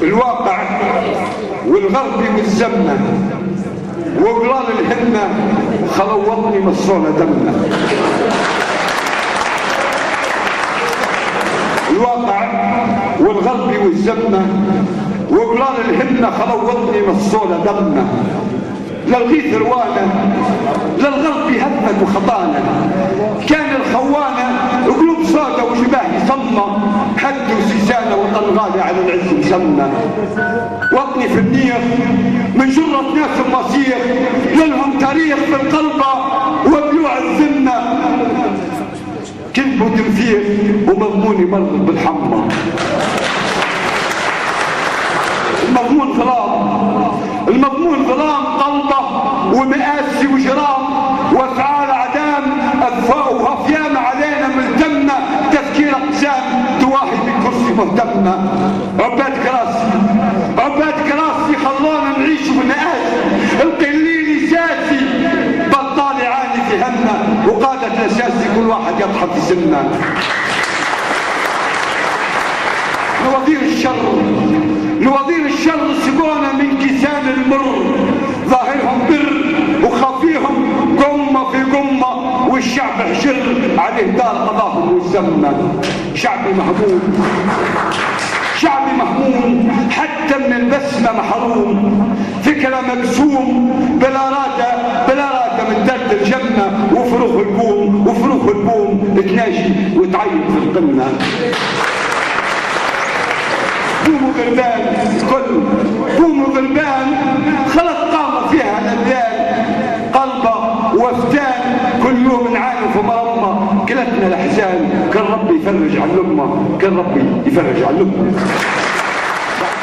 الواقع والغرب والزمة وقلال الهمة خلوطني مصونة دمنا. الواقع والغرب والزمة وقلال الهمة خلوطني مصونة دمنا. للغيث روانة للغرب هدمت وخطانة، كان الخوانة قلوب صادة وجباه صمة، حدوا سيسانة وطن غالي على العز مسمى. وطني في النير من جرة ناس المصير، لهم تاريخ في القلبة وبلوع الذمة. كذب وتنفير ومضموني مرض بالحمى. المضمون ظلام، المضمون ظلام قلبه ومآسي وجرام وافعال اعدام، اذفاء وهفيان علينا ملتمه، تفكير اقسام تواهي بكرسي مهتمه. عباد كراسي عباد كراسي خلونا نعيش بنقاسي، القليل ساسي بطال يعاني في همه، وقادة الاساسي كل واحد يضحك في سنه. نوادير الشر نوادير الشر سقونا من كيسان المر، ظاهرهم بر وخفيهم قمة في قمة، والشعب حجر عليه دار قضاهم والزمة. شعبي مهموم شعبي مهموم، حتى من البسمة محروم، فكرة مقسوم بلا رادة من درد الجنة، وفروخ البوم تناجي وتعيط في القمة. قوموا غربان الكل، قوموا غربان خلط قاموا فيها الأبدان، قلبة وفتان كل يوم نعاني في مرمى، كلتنا الأحزان. كان ربي يفرج عن الأمة، كان ربي يفرج عن الأمة.